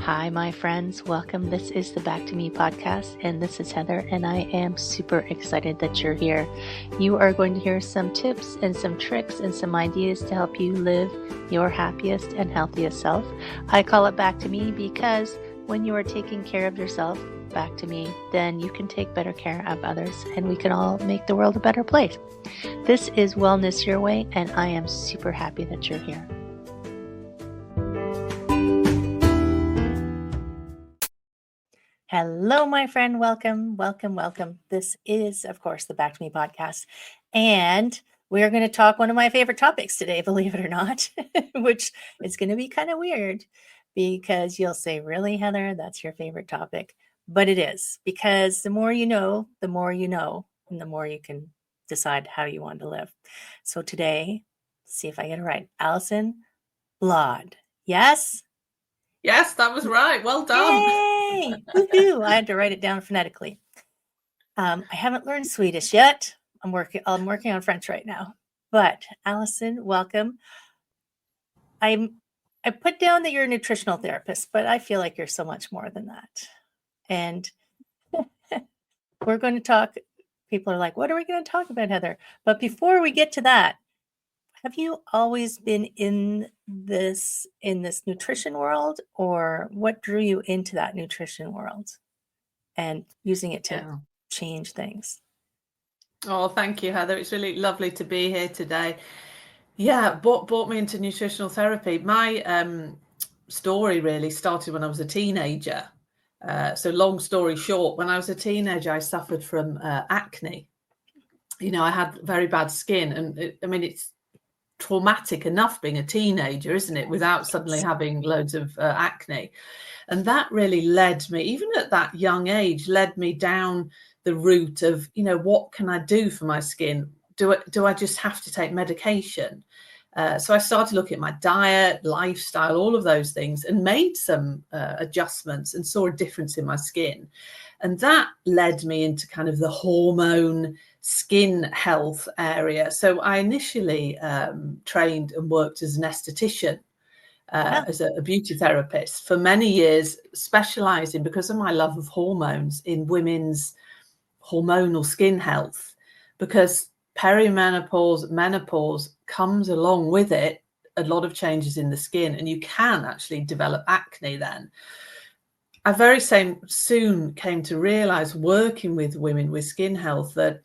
Hi, my friends. Welcome. This is the Back to Me podcast, and this is Heather, and I am super excited that you're here. You are going to hear some tips and some tricks and some ideas to help you live your happiest and healthiest self. I call it Back to Me because when you are taking care of yourself, back to me, then you can take better care of others, and we can all make the world a better place. This is Wellness Your Way, and I am super happy that you're here. Hello, my friend. Welcome, welcome, welcome. This is, of course, the Back to Me podcast. And we are going to talk one of my favorite topics today, believe it or not, which is going to be kind of weird because you'll say, really, Heather, that's your favorite topic? But it is, because the more you know, and the more you can decide how you want to live. So today, see if I get it right. Alison Bladh. Yes? Yes, that was right. Well done. Yay! Woohoo! I had to write it down phonetically. I haven't learned Swedish yet. I'm working on French right now. But Alison, welcome. I put down that you're a nutritional therapist, but I feel like you're so much more than that. And we're going to talk. People are like, what are we going to talk about, Heather? But before we get to that, have you always been in this nutrition world, or what drew you into that nutrition world and using it to change things? Oh, thank you, Heather. It's really lovely to be here today. Yeah, brought me into nutritional therapy. My story really started when I was a teenager. So long story short, when I was a teenager, I suffered from acne. You know, I had very bad skin, and it's traumatic enough being a teenager, isn't it, without suddenly having loads of acne. And that really led me, even at that young age, led me down the route of, what can I do for my skin? Do I just have to take medication? So I started looking at my diet, lifestyle, all of those things, and made some adjustments and saw a difference in my skin. And that led me into kind of the hormone skin health area. So I initially trained and worked as an esthetician, as a beauty therapist for many years, specializing, because of my love of hormones, in women's hormonal skin health, because perimenopause, menopause comes along with it a lot of changes in the skin, and you can actually develop acne then. I very soon came to realize, working with women with skin health, that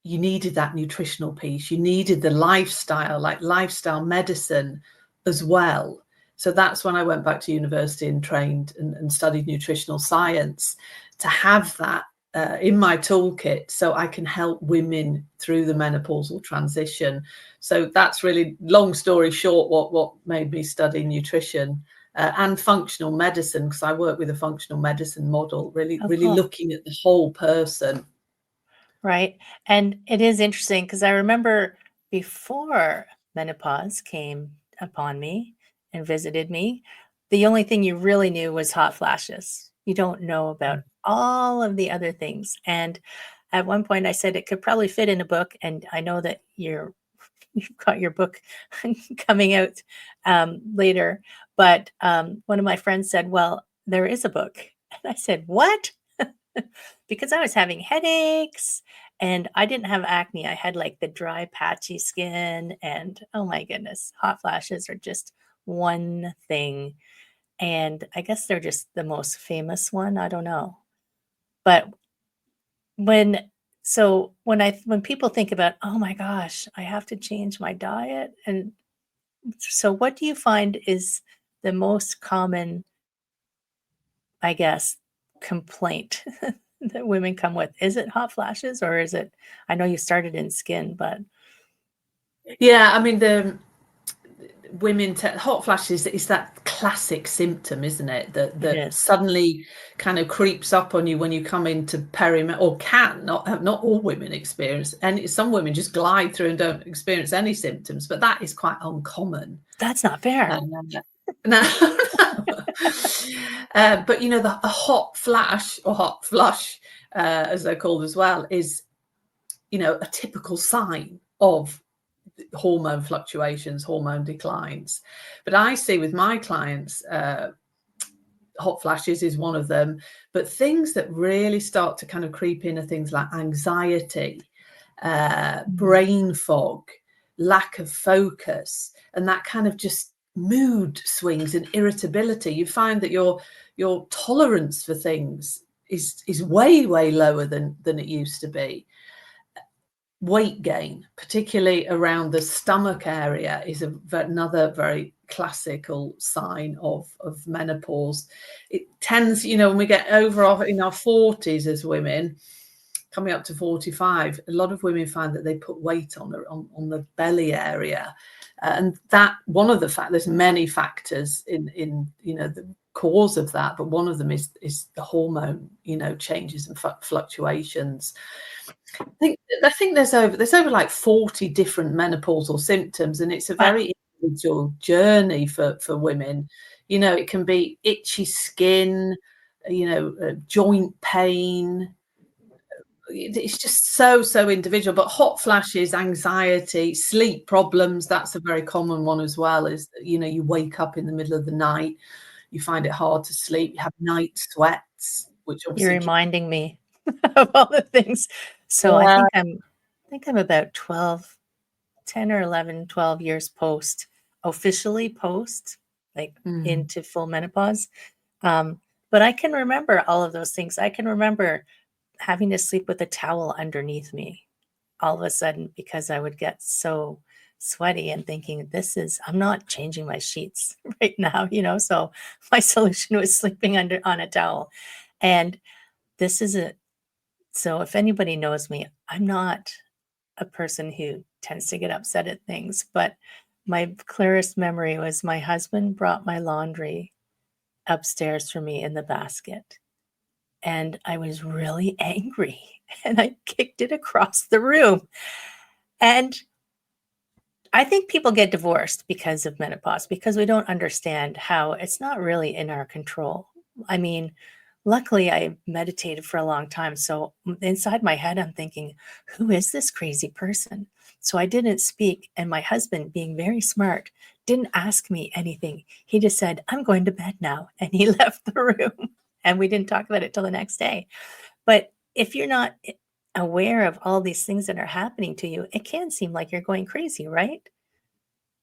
you needed that nutritional piece. You needed the lifestyle, like lifestyle medicine as well. So that's when I went back to university and trained and studied nutritional science, to have that in my toolkit so I can help women through the menopausal transition. So that's really, long story short, what made me study nutrition and functional medicine, because I work with a functional medicine model, really cool. Looking at the whole person. Right. And it is interesting because I remember before menopause came upon me and visited me, the only thing you really knew was hot flashes. You don't know about all of the other things. And at one point I said it could probably fit in a book. And I know that you've got your book coming out later. But one of my friends said, well, there is a book. And I said, what? Because I was having headaches and I didn't have acne. I had like the dry, patchy skin, and oh my goodness, hot flashes are just one thing. And I guess they're just the most famous one. I don't know. But when people think about, oh my gosh, I have to change my diet. And so what do you find is the most common, I guess, complaint that women come with? Is it hot flashes, or is it, I know you started in skin, but yeah, I mean, the women hot flashes is that classic symptom, isn't it, that suddenly kind of creeps up on you when you come into perimenopause, or can not all women experience, and some women just glide through and don't experience any symptoms, but that is quite uncommon. That's not fair. No. But a hot flash, or hot flush, as they're called as well, is a typical sign of hormone fluctuations, hormone declines. But I see with my clients, hot flashes is one of them, but things that really start to kind of creep in are things like anxiety, Mm. brain fog, lack of focus, and that kind of just mood swings and irritability. You find that your tolerance for things is way lower than it used to be. Weight gain, particularly around the stomach area, is another very classical sign of menopause. It tends, when we get over in our 40s as women, coming up to 45, a lot of women find that they put weight on the belly area. And that one of the there's many factors in the cause of that, but one of them is the hormone changes and fluctuations. I think there's over like 40 different menopausal symptoms, and it's a Wow. very individual journey for women. It can be itchy skin, joint pain. It's just so individual. But hot flashes, anxiety, sleep problems, that's a very common one as well. Is you wake up in the middle of the night, you find it hard to sleep, you have night sweats, which You're obviously. reminding me of all the things. So Yeah. I think I'm about 12, 10 or 11, 12 years officially post, like Mm. into full menopause. But I can remember all of those things. I can remember having to sleep with a towel underneath me all of a sudden because I would get so sweaty and thinking, I'm not changing my sheets right now, So my solution was sleeping on a towel. And this is so if anybody knows me, I'm not a person who tends to get upset at things, but my clearest memory was my husband brought my laundry upstairs for me in the basket. And I was really angry and I kicked it across the room. And I think people get divorced because of menopause because we don't understand how it's not really in our control. I mean, luckily I meditated for a long time. So inside my head, I'm thinking, who is this crazy person? So I didn't speak. And my husband, being very smart, didn't ask me anything. He just said, I'm going to bed now. And he left the room. And we didn't talk about it till the next day. But if you're not aware of all these things that are happening to you, it can seem like you're going crazy, right?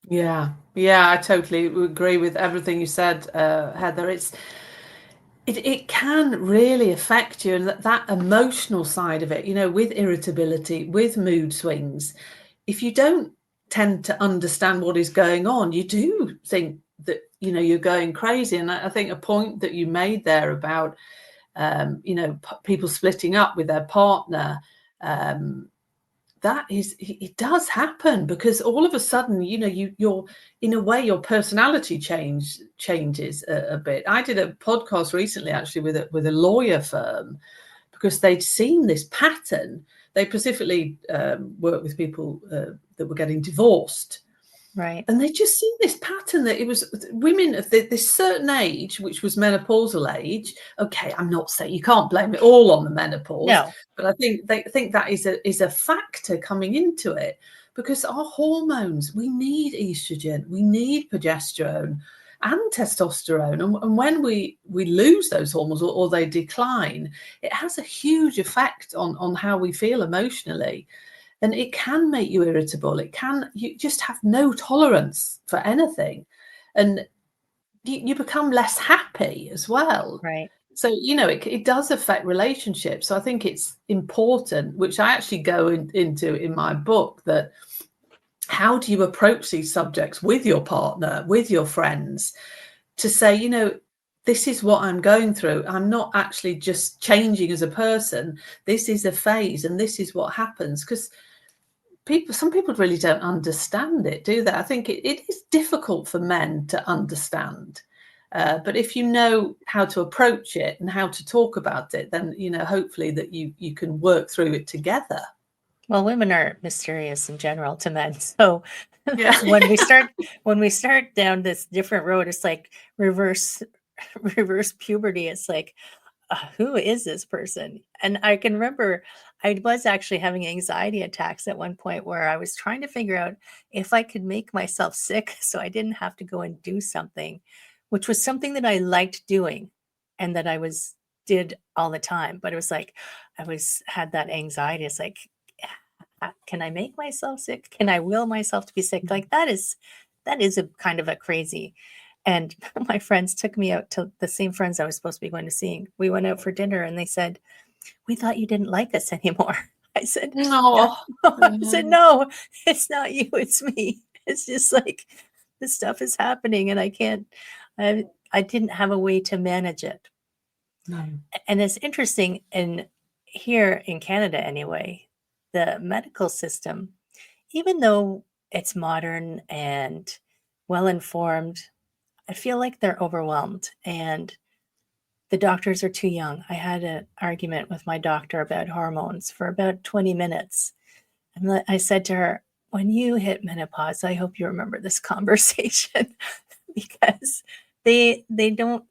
Yeah, yeah, I totally agree with everything you said, Heather. It can really affect you, and that emotional side of it, with irritability, with mood swings. If you don't tend to understand what is going on, you do think that you're going crazy. And I think a point that you made there about people splitting up with their partner. It does happen because all of a sudden, you're in a way your personality changes a bit. I did a podcast recently actually with a lawyer firm because they'd seen this pattern. They specifically work with people that were getting divorced. Right. And they just seen this pattern that it was women of this certain age, which was menopausal age. Okay, I'm not saying you can't blame it all on the menopause, No. but I think they think that is a factor coming into it because our hormones, we need estrogen, we need progesterone and testosterone. And when we lose those hormones or they decline, it has a huge effect on how we feel emotionally. And it can make you irritable. You just have no tolerance for anything. And you become less happy as well. Right. So, it does affect relationships. So I think it's important, which I actually go into in my book, that how do you approach these subjects with your partner, with your friends, to say, this is what I'm going through. I'm not actually just changing as a person. This is a phase and this is what happens. Because some people really don't understand it, do they? I think it is difficult for men to understand. But if you know how to approach it and how to talk about it, then hopefully that you can work through it together. Well, women are mysterious in general to men. So Yeah. when we start down this different road, it's like reverse reverse puberty. It's like, who is this person? And I can remember I was actually having anxiety attacks at one point where I was trying to figure out if I could make myself sick so I didn't have to go and do something, which was something that I liked doing. and that I did all the time. But it was like, had that anxiety. It's like, can I make myself sick? Can I will myself to be sick? Like that is a kind of a crazy. And my friends took me out to the same friends I was supposed to be going to see. We went out for dinner and they said, "We thought you didn't like us anymore." I said, "Yeah." Oh, I said, "No, it's not you, it's me." It's just like this stuff is happening and I can't, I didn't have a way to manage it. no. And it's interesting, here in Canada anyway, the medical system, even though it's modern and well informed, I feel like they're overwhelmed and the doctors are too young. I had an argument with my doctor about hormones for about 20 minutes. And I said to her, "When you hit menopause, I hope you remember this conversation," because they don't,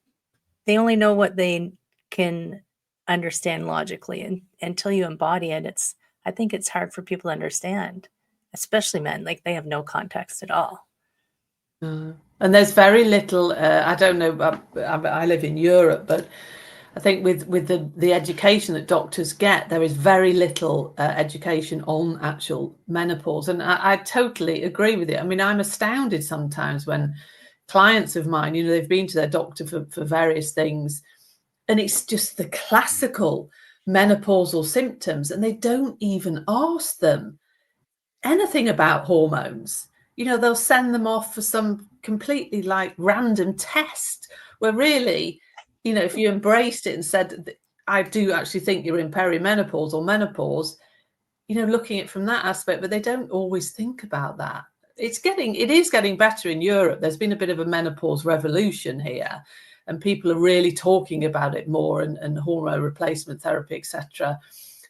they only know what they can understand logically, and until you embody it, I think it's hard for people to understand, especially men. Like they have no context at all. And there's very little, I don't know, I live in Europe, but I think with the education that doctors get, there is very little education on actual menopause. And I totally agree with it. I mean, I'm astounded sometimes when clients of mine, they've been to their doctor for various things, and it's just the classical menopausal symptoms, and they don't even ask them anything about hormones. They'll send them off for some completely like random test where really, if you embraced it and said, "I do actually think you're in perimenopause or menopause," looking at it from that aspect, but they don't always think about that. It is getting better in Europe. There's been a bit of a menopause revolution here, and people are really talking about it more, and hormone replacement therapy, etc.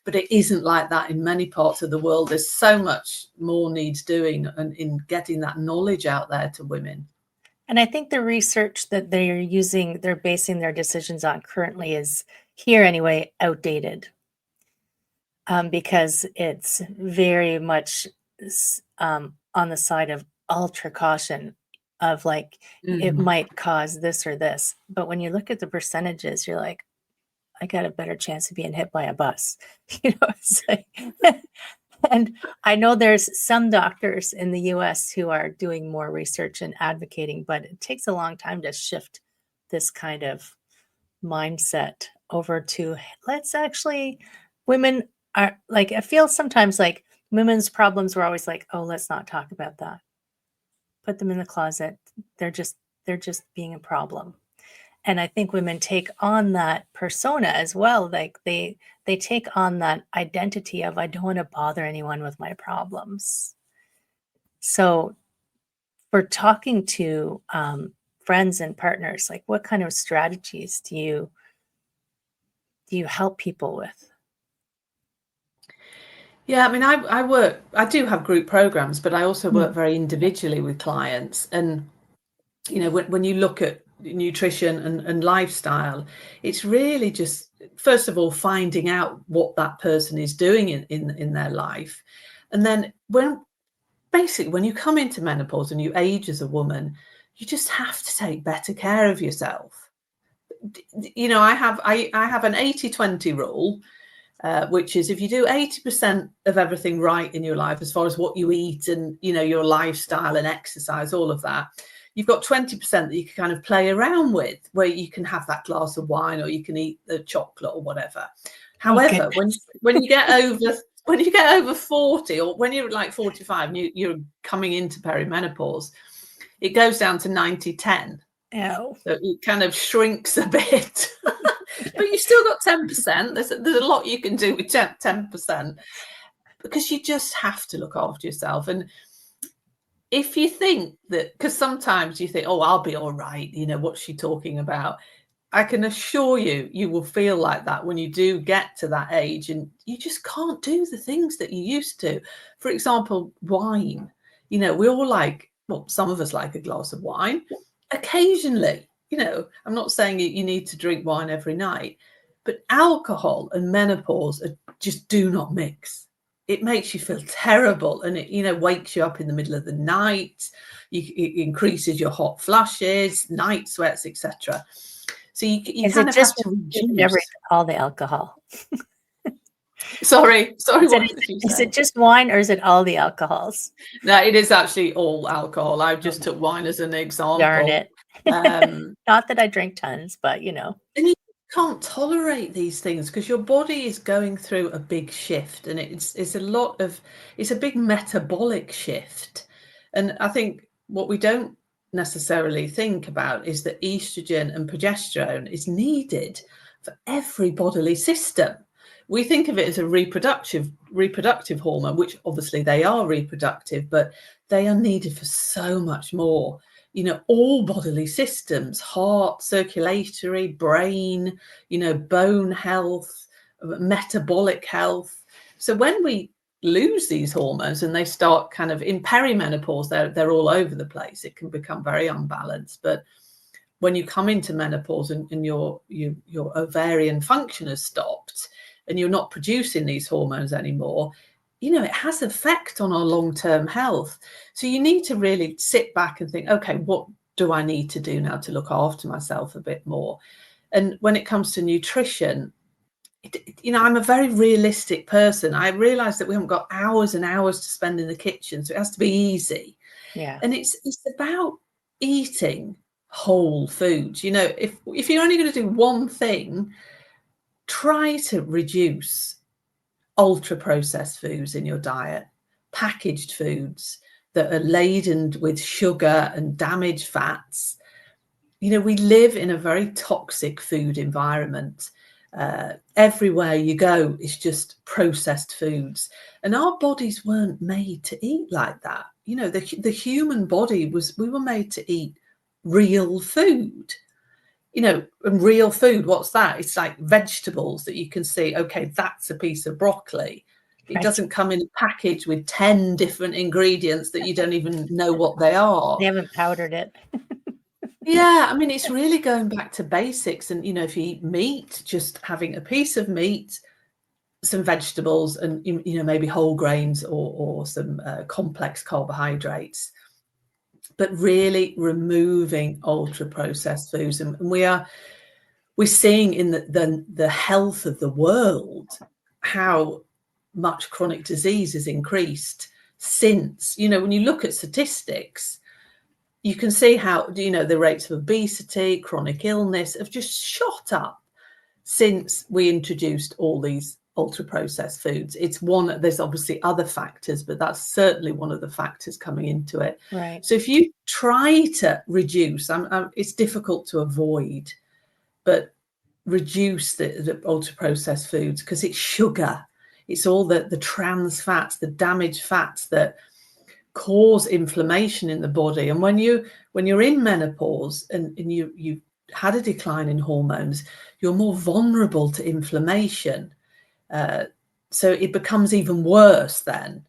But it isn't like that in many parts of the world. There's so much more needs doing in getting that knowledge out there to women. And I think the research that they're basing their decisions on currently is, here anyway, outdated, because it's very much on the side of ultra caution of like, it might cause this or this. But when you look at the percentages, you're like, I got a better chance of being hit by a bus. It's like, and I know there's some doctors in the US who are doing more research and advocating, but it takes a long time to shift this kind of mindset over to, let's actually, women are like, I feel sometimes like women's problems were always like, oh, let's not talk about that. Put them in the closet. They're just being a problem. And I think women take on that persona as well. Like they take on that identity of, I don't want to bother anyone with my problems. So for talking to friends and partners, like what kind of strategies do you help people with? Yeah, I mean, I do have group programs, but I also work very individually with clients. And, when you look at nutrition and lifestyle, it's really just, first of all, finding out what that person is doing in their life. And then when you come into menopause and you age as a woman, you just have to take better care of yourself. I have an 80-20 rule, which is if you do 80% of everything right in your life, as far as what you eat and, your lifestyle and exercise, all of that, you've got 20% that you can kind of play around with, where you can have that glass of wine or you can eat the chocolate or whatever. However, when you get over 40, or when you're like 45 and you're coming into perimenopause, it goes down to 90-10. Oh. So it kind of shrinks a bit. But you've still got 10%. There's a lot you can do with 10%, because you just have to look after yourself. And if you think that, because sometimes you think, oh, I'll be all right, what's she talking about? I can assure you, you will feel like that when you do get to that age and you just can't do the things that you used to. For example, wine. We all like, well, some of us like a glass of wine occasionally. I'm not saying you need to drink wine every night, but alcohol and menopause just do not mix. It makes you feel terrible, and it wakes you up in the middle of the night. It increases your hot flushes, night sweats, etc. So you Is kind it of have just to wine or is reduce. it all the alcohol? Sorry, Is it what did you is say? it just wine or is it all the alcohols? No, it is actually all alcohol. I just Oh, took wine as an darn example. it. Um, Not that I drink tons, but, you know. and you can't tolerate these things because your body is going through a big shift, and it's a big metabolic shift. And I think what we don't necessarily think about is that estrogen and progesterone is needed for every bodily system. We think of it as a reproductive hormone, which obviously they are reproductive, but they are needed for so much more. All bodily systems, heart, circulatory, brain, bone health, metabolic health. So when we lose these hormones and they start kind of in perimenopause, they're all over the place. It can become very unbalanced. But when you come into menopause and your ovarian function has stopped and you're not producing these hormones anymore, it has effect on our long-term health. So you need to really sit back and think, okay, what do I need to do now to look after myself a bit more? And when it comes to nutrition, I'm a very realistic person. I realize that we haven't got hours and hours to spend in the kitchen, so it has to be easy. Yeah, And it's about eating whole foods. If you're only going to do one thing, try to reduce ultra processed foods in your diet, packaged foods that are laden with sugar and damaged fats. We live in a very toxic food environment. Everywhere you go, it's just processed foods. And our bodies weren't made to eat like that. The human body we were made to eat real food. And real food, what's that? It's like vegetables that you can see, okay, that's a piece of broccoli. It right. doesn't come in a package with 10 different ingredients that you don't even know what they They are. haven't powdered it. Yeah, I mean, it's really going back to basics. And, if you eat meat, just having a piece of meat, some vegetables, and, maybe whole grains or some complex carbohydrates, but really removing ultra processed foods. And we're seeing in the health of the world how much chronic disease has increased since, when you look at statistics, you can see how, the rates of obesity, chronic illness have just shot up since we introduced all these ultra processed foods. There's obviously other factors, but that's certainly one of the factors coming into it. Right. So if you try to reduce, it's difficult to avoid, but reduce the ultra processed foods, because it's sugar. It's all the trans fats, the damaged fats that cause inflammation in the body. And when you're in menopause and you had a decline in hormones, you're more vulnerable to inflammation. So it becomes even worse then.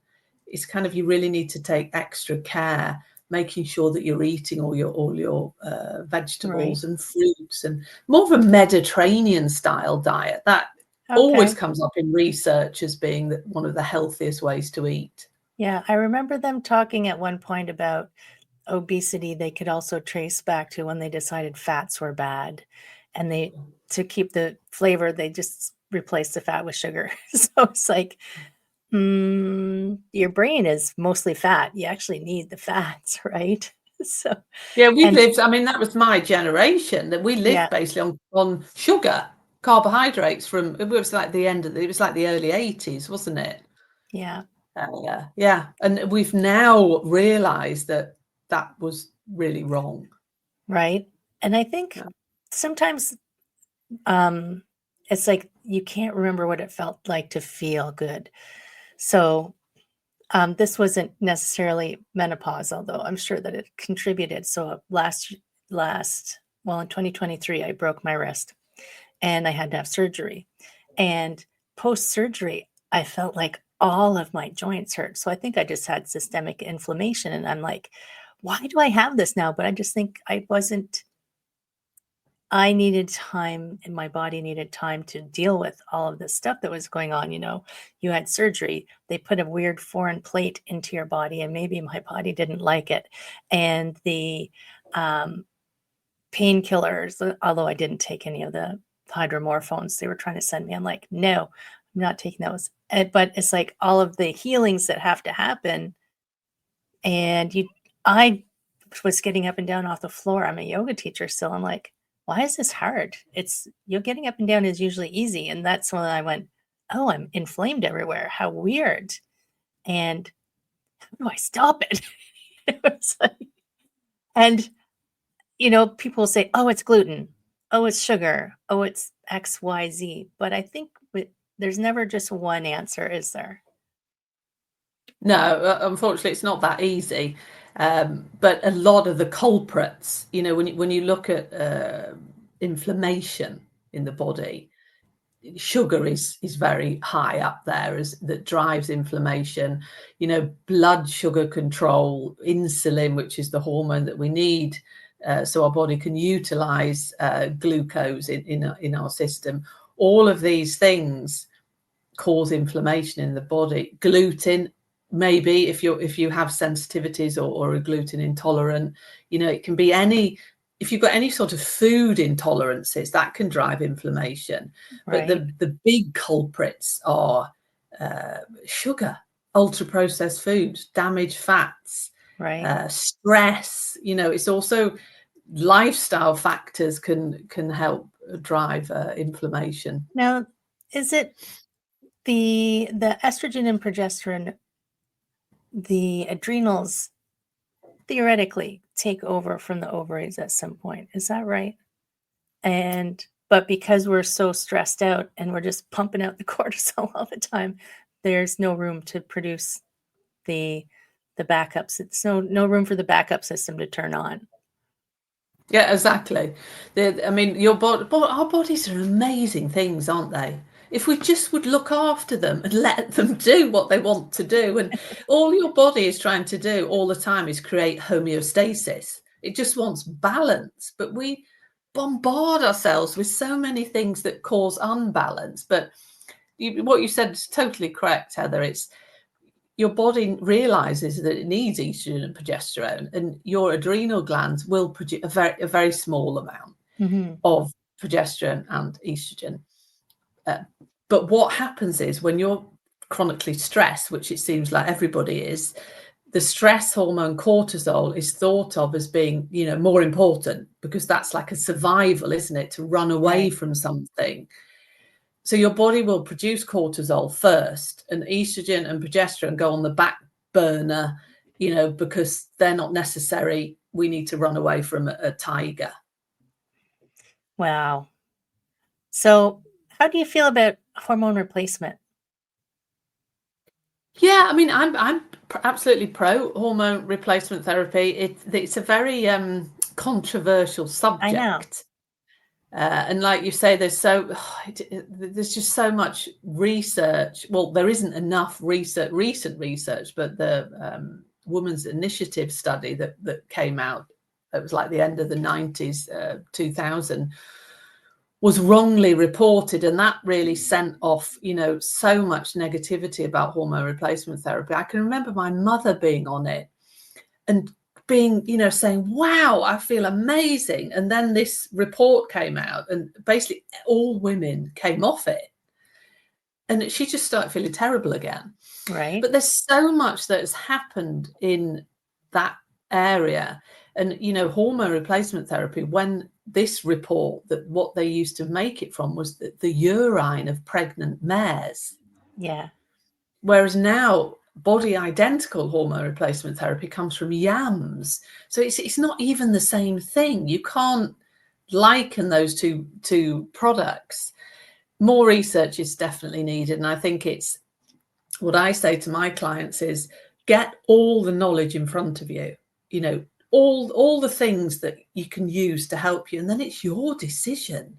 It's kind of, you really need to take extra care, making sure that you're eating all your Right. vegetables and fruits, and more of a Mediterranean style diet. That always Okay. comes up in research as being one of the healthiest ways to eat. Yeah, I remember them talking at one point about obesity. They could also trace back to when they decided fats were bad, and to keep the flavor, they just replaced the fat with sugar. So it's like, your brain is mostly fat. You actually need the fats, right? So, Yeah, we've and lived, I mean, that was my generation, that we yeah, lived basically on sugar, carbohydrates it was like it was like the early 80s, wasn't it? yeah, Yeah. And we've now realized that that was really wrong. right. And I think Yeah. sometimes um, it's like you can't remember what it felt like to feel good. So this wasn't necessarily menopause, although I'm sure that it contributed. So well, in 2023, I broke my wrist and I had to have surgery. And post surgery, I felt like all of my joints hurt. So I think I just had systemic inflammation. And I'm like, why do I have this now? But I just think I needed time and my body needed time to deal with all of this stuff that was going on. You had surgery, they put a weird foreign plate into your body, and maybe my body didn't like it. And the um, painkillers, although I didn't take any of the hydromorphones they were trying to send me. I'm like, no, I'm not taking those. But it's like all of the healings that have to happen. And I was getting up and down off the floor. I'm a yoga teacher still. I'm like, why is this hard? You're getting up and down is usually easy. And that's when I went, oh, I'm inflamed everywhere. How weird. And how do I stop it? It was like, and people say, oh, it's gluten. Oh, it's sugar. Oh, it's XYZ. But I think there's never just one answer, is there? No, unfortunately, it's not that easy. But a lot of the culprits, when you look at inflammation in the body, sugar is very high up there that drives inflammation. Blood sugar control, insulin, which is the hormone that we need so our body can utilize glucose in our system. All of these things cause inflammation in the body. Gluten, maybe if you have sensitivities or are gluten intolerant, it can be if you've got any sort of food intolerances, that can drive inflammation. Right. But the big culprits are sugar, ultra processed foods, damaged fats, right. stress. It's also lifestyle factors can help drive inflammation. Now, is it the estrogen and progesterone, the adrenals theoretically take over from the ovaries at some point? Is that right? But because we're so stressed out and we're just pumping out the cortisol all the time, there's no room to produce the backups. It's no room for the backup system to turn on. Yeah, exactly. I mean, our bodies are amazing things, aren't they? If we just would look after them and let them do what they want to do, and all your body is trying to do all the time is create homeostasis. It just wants balance, but we bombard ourselves with so many things that cause unbalance. But what you said is totally correct, Heather. It's your body realizes that it needs estrogen and progesterone, and your adrenal glands will produce a very small amount of progesterone and estrogen. But what happens is when you're chronically stressed, which it seems like everybody is, the stress hormone cortisol is thought of as being, more important because that's like a survival, isn't it? To run away from something. So your body will produce cortisol first, and estrogen and progesterone go on the back burner, because they're not necessary. We need to run away from a tiger. Wow. So how do you feel about hormone replacement? Yeah, I mean, I'm absolutely pro hormone replacement therapy. It's a very controversial subject. I know. And like you say, there's just so much research. Well, there isn't enough recent research, but the Women's Initiative study that came out, it was like the end of the 90s, 2000, was wrongly reported, and that really sent off, so much negativity about hormone replacement therapy. I can remember my mother being on it and being, saying, wow, I feel amazing. And then this report came out and basically all women came off it. And she just started feeling terrible again. Right. But there's so much that has happened in that area. And, hormone replacement therapy, when this report, that what they used to make it from was the urine of pregnant mares. Yeah. Whereas now, body identical hormone replacement therapy comes from yams. So it's not even the same thing. You can't liken those two products. More research is definitely needed. And I think it's what I say to my clients is get all the knowledge in front of you, all the things that you can use to help you. And then it's your decision.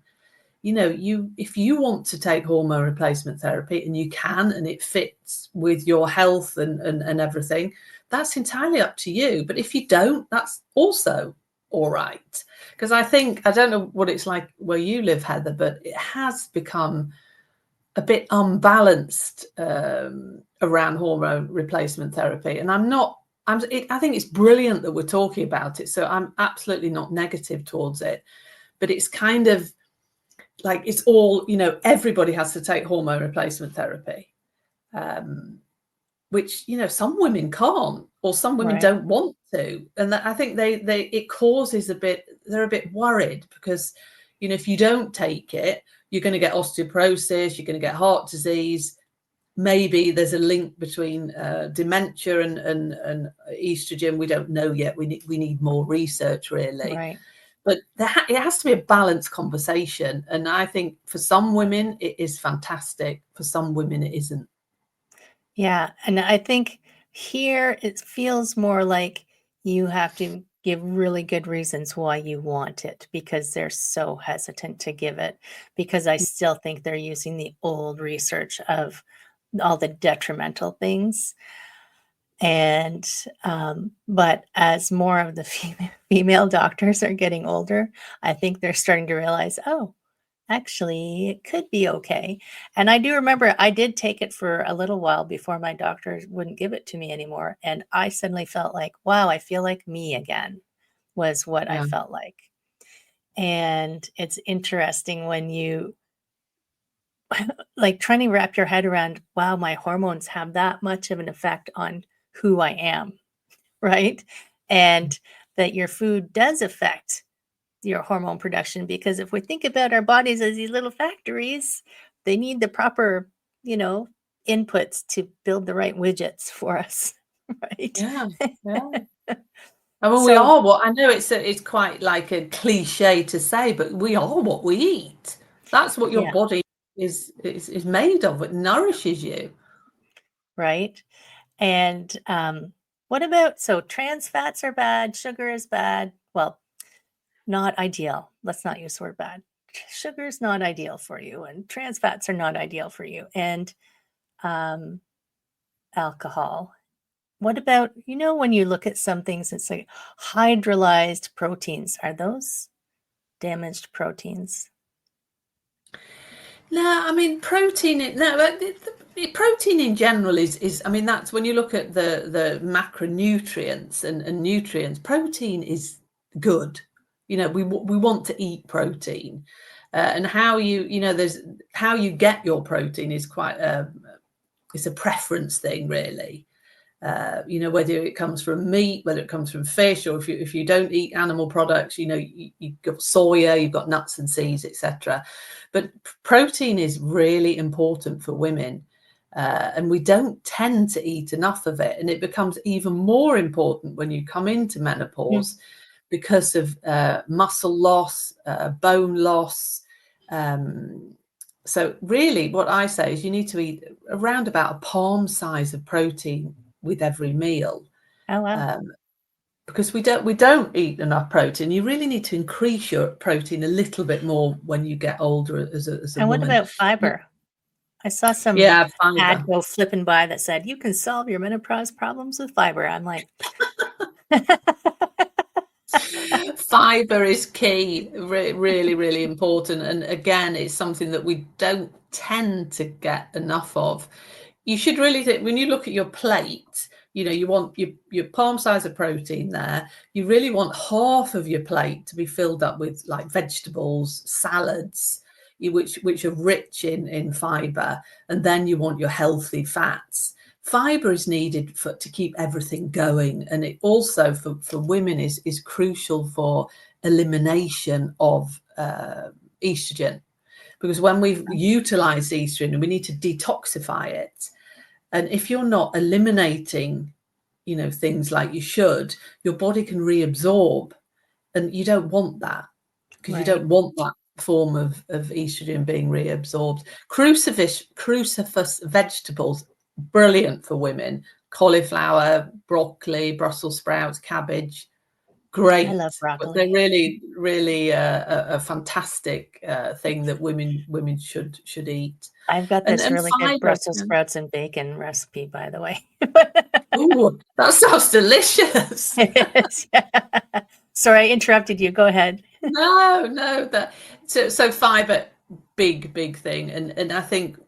If you want to take hormone replacement therapy, and you can, and it fits with your health and everything, that's entirely up to you. But if you don't, that's also all right. Because I don't know what it's like where you live, Heather, but it has become a bit unbalanced around hormone replacement therapy. And I'm not I think it's brilliant that we're talking about it. So I'm absolutely not negative towards it, but it's kind of like it's all, everybody has to take hormone replacement therapy, which, some women can't, or some women Right. don't want to. And I think it causes they're a bit worried because, if you don't take it, you're going to get osteoporosis, you're going to get heart disease. Maybe there's a link between dementia and estrogen. We don't know yet. We need more research, really. Right. But it has to be a balanced conversation. And I think for some women, it is fantastic. For some women, it isn't. Yeah, and I think here it feels more like you have to give really good reasons why you want it because they're so hesitant to give it because I still think they're using the old research of all the detrimental things. And but as more of the female doctors are getting older, I think they're starting to realize, oh, actually, it could be okay. And I do remember I did take it for a little while before my doctor wouldn't give it to me anymore. And I suddenly felt like, wow, I feel like me again, was what I Yeah. felt like. And it's interesting when you like trying to wrap your head around, wow, my hormones have that much of an effect on who I am, right? And that your food does affect your hormone production because if we think about our bodies as these little factories, they need the proper, you know, inputs to build the right widgets for us, right? Yeah. Yeah. I mean, we So, are what I know it's quite like a cliche to say, but we are what we eat. That's what your yeah, body is made of. It nourishes you. right. And what about so trans fats are bad, sugar is bad. Well, not ideal. Let's not use the word bad. Sugar is not ideal for you, and trans fats are not ideal for you, and um, alcohol. What about, when you look at some things, it's like hydrolyzed proteins. Are those damaged proteins? No, I mean protein. No, but protein in general is. I mean, that's when you look at the macronutrients and nutrients. Protein is good. We want to eat protein, and how there's how you get your protein is quite it's a preference thing, really. Whether it comes from meat, whether it comes from fish, or if you don't eat animal products, you've got soya, you've got nuts and seeds, etc. But protein is really important for women, and we don't tend to eat enough of it, and it becomes even more important when you come into Mm. menopause because of muscle loss, bone loss. So really, what I say is you need to eat around about a palm size of protein with every meal, Oh, wow. um, because we don't eat enough protein. You really need to increase your protein a little bit more when you get older as a And what woman. about fiber? I saw some Yeah, ad fiber. go flipping by that said, you can solve your menopause problems with fiber. I'm like, Fiber is key, really, really important. And again, it's something that we don't tend to get enough of. You should really think when you look at your plate, you want your palm size of protein there. You really want half of your plate to be filled up with like vegetables, salads, which are rich in fiber, and then you want your healthy fats. Fiber is needed to keep everything going, and it also for women is crucial for elimination of estrogen, because when we've utilized estrogen we need to detoxify it, and if you're not eliminating things like you should, your body can reabsorb, and you don't want that, because you right. don't want that form of estrogen being reabsorbed. Cruciferous vegetables, brilliant for women. Cauliflower, broccoli, Brussels sprouts, cabbage, I love great. But they're broccoli. really, really a fantastic thing that women should eat. I've got And this really good fiber. Brussels sprouts and bacon recipe, by the way. Ooh, that sounds delicious. It is. Yeah. Sorry, I interrupted you. Go ahead. No, that so fiber, big thing, and I think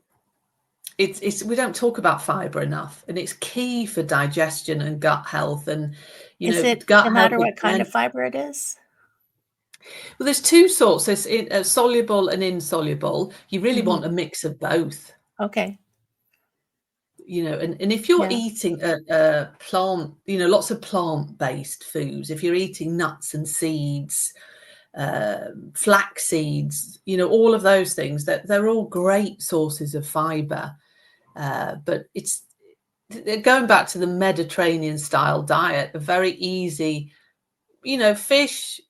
it's we don't talk about fiber enough, and it's key for digestion and gut health. And Is it no gut health matter what kind again. of fiber it is? Well, there's two sorts. There's soluble and insoluble. You really Mhm. want a mix of both. Okay. And if you're Yeah. eating a plant, lots of plant-based foods, if you're eating nuts and seeds, flax seeds, all of those things, that they're all great sources of fiber. But it's going back to the Mediterranean style diet, a very easy, fish,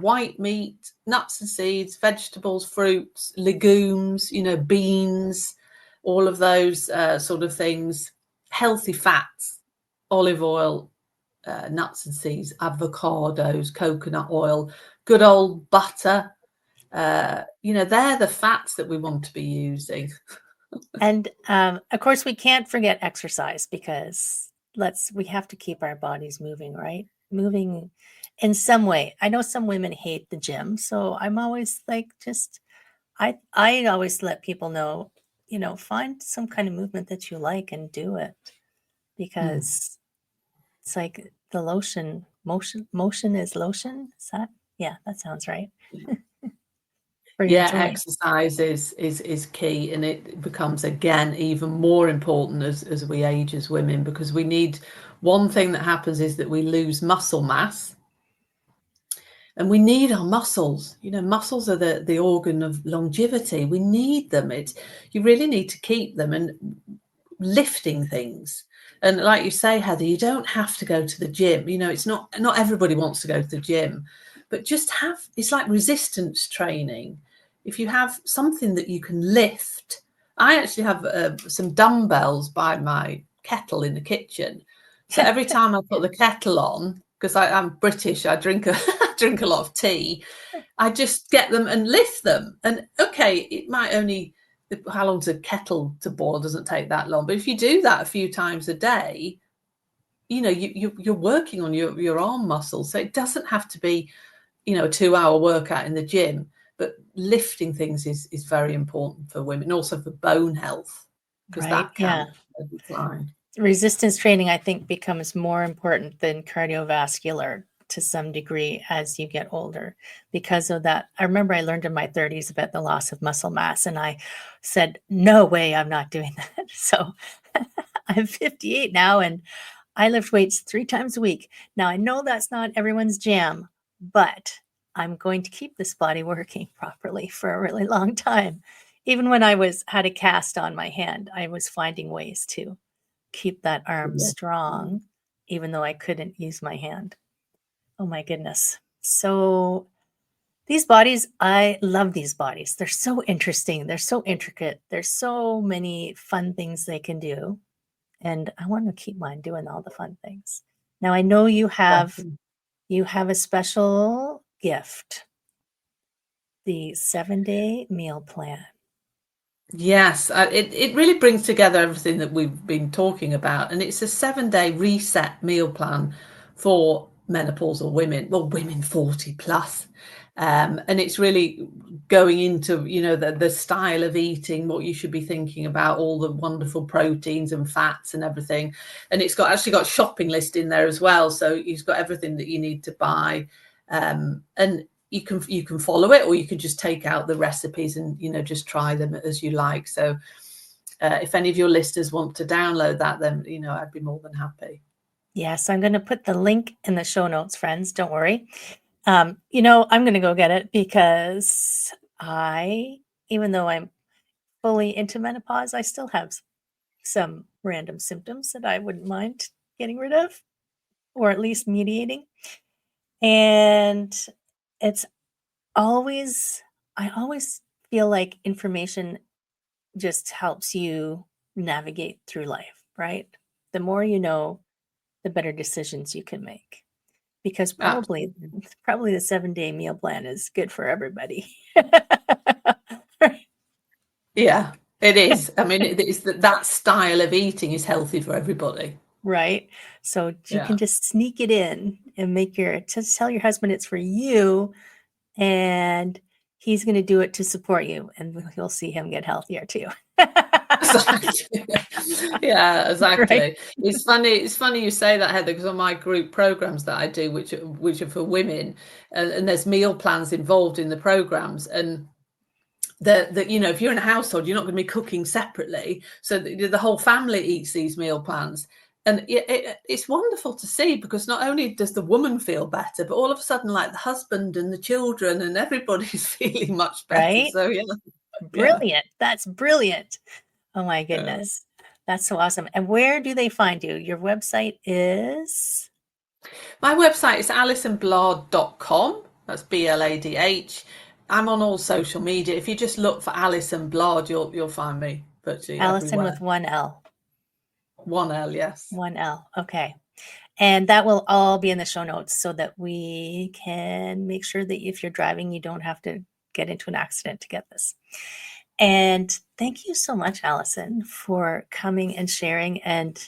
white meat, nuts and seeds, vegetables, fruits, legumes, beans, all of those sort of things, healthy fats, olive oil, nuts and seeds, avocados, coconut oil, good old butter. They're the fats that we want to be using. And of course, we can't forget exercise because we have to keep our bodies moving, right? Moving in some way. I know some women hate the gym, so I'm always like, I always let people know, find some kind of movement that you like and do it Mm. because it's like the motion is lotion. Is that? Yeah, that sounds right. For your Yeah, joints. exercise is key, and it becomes again even more important as we age as women, because we need, one thing that happens is that we lose muscle mass, and we need our muscles. Muscles are the organ of longevity. We need them. You really need to keep them, and lifting things. And like you say, Heather, you don't have to go to the gym. It's not everybody wants to go to the gym, but just it's like resistance training. If you have something that you can lift, I actually have some dumbbells by my kettle in the kitchen. So every time I put the kettle on, because I'm British, I drink drink a lot of tea, I just get them and lift them. And okay, it might only, how long's a kettle to boil? Doesn't take that long. But if you do that a few times a day, you're working on your arm muscles. So it doesn't have to be, a 2-hour workout in the gym. But lifting things is very important for women, and also for bone health, because Right. that Yeah. can decline. Resistance training, I think, becomes more important than cardiovascular to some degree as you get older because of that. I remember I learned in my 30s about the loss of muscle mass, and I said, no way, I'm not doing that. So I'm 58 now, and I lift weights 3 times a week. Now, I know that's not everyone's jam, but I'm going to keep this body working properly for a really long time. Even when I had a cast on my hand, I was finding ways to keep that arm strong, even though I couldn't use my hand. Oh my goodness. So these bodies, I love these bodies. They're so interesting. They're so intricate. There's so many fun things they can do. And I want to keep mine doing all the fun things. Now I know you have a special gift, the 7-day meal plan. Yes, it really brings together everything that we've been talking about, and it's a 7-day reset meal plan for menopausal women, well, women 40 plus. And it's really going into, the style of eating, what you should be thinking about, all the wonderful proteins and fats and everything. And it's actually got a shopping list in there as well, so you've got everything that you need to buy. And you can follow it, or you can just take out the recipes and just try them as you like. So if any of your listeners want to download that, then I'd be more than happy. Yes, I'm going to put the link in the show notes, friends. Don't worry. I'm going to go get it because even though I'm fully into menopause, I still have some random symptoms that I wouldn't mind getting rid of, or at least mediating. And it's I always feel like information just helps you navigate through life, right? The more you know, the better decisions you can make. Because probably Absolutely. probably the 7-day meal plan is good for everybody. Yeah, it is. I mean, it's that style of eating is healthy for everybody. Right? So you Yeah. can just sneak it in and just tell your husband it's for you, and he's gonna do it to support you, and you'll see him get healthier too. Exactly. Yeah, Right? exactly. It's funny you say that, Heather, because on my group programs that I do, which are for women, and there's meal plans involved in the programs, and that you know, if you're in a household, you're not going to be cooking separately, so the whole family eats these meal plans. And it's wonderful to see, because not only does the woman feel better, but all of a sudden, like, the husband and the children and everybody's feeling much better. Right? So yeah, yeah. Brilliant. That's brilliant. Oh my Yeah. goodness. That's so awesome. And where do they find you? Your website is My website is alisonbladh.com. That's Bladh. I'm on all social media. If you just look for Alison Bladh, you'll find me virtually Alison everywhere. with one L. One L, yes. One L. Okay. And that will all be in the show notes so that we can make sure that if you're driving, you don't have to get into an accident to get this. And thank you so much, Alison, for coming and sharing and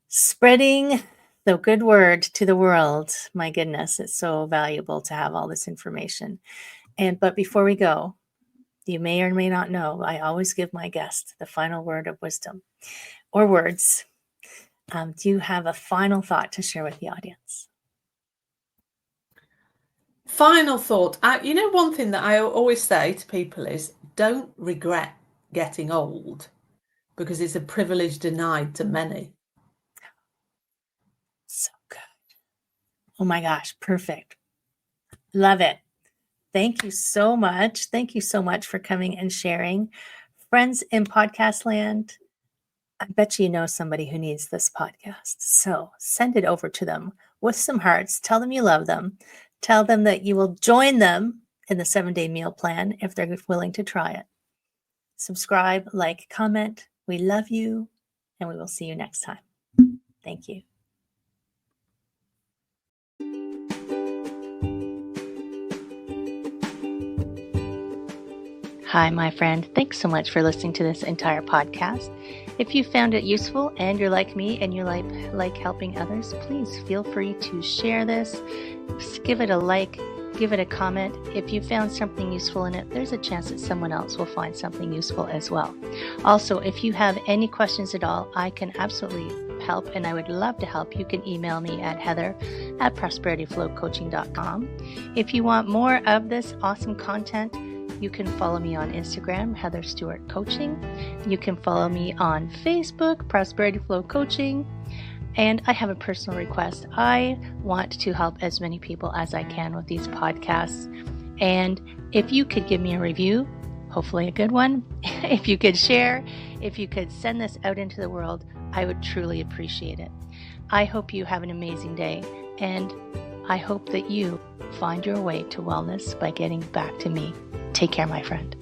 spreading the good word to the world. My goodness, it's so valuable to have all this information. But before we go, you may or may not know, I always give my guest the final word of wisdom or words. Do you have a final thought to share with the audience? Final thought. You know, one thing that I always say to people is, don't regret getting old, because it's a privilege denied to many. So good. Oh my gosh, perfect. Love it. Thank you so much. Thank you so much for coming and sharing. Friends in podcast land, I bet you know somebody who needs this podcast. So send it over to them with some hearts. Tell them you love them. Tell them that you will join them in the 7-day meal plan if they're willing to try it. Subscribe, like, comment. We love you, and we will see you next time. Thank you. Hi, my friend. Thanks so much for listening to this entire podcast. If you found it useful and you're like me and you like helping others, please feel free to share this. Give it a like, give it a comment. If you found something useful in it, there's a chance that someone else will find something useful as well. Also, if you have any questions at all, I can absolutely help, and I would love to help. You can email me at heather@prosperityflowcoaching.com. If you want more of this awesome content, you can follow me on Instagram, Heather Stewart Coaching. You can follow me on Facebook, Prosperity Flow Coaching. And I have a personal request. I want to help as many people as I can with these podcasts. And if you could give me a review, hopefully a good one, if you could share, if you could send this out into the world, I would truly appreciate it. I hope you have an amazing day, and I hope that you find your way to wellness by getting back to me. Take care, my friend.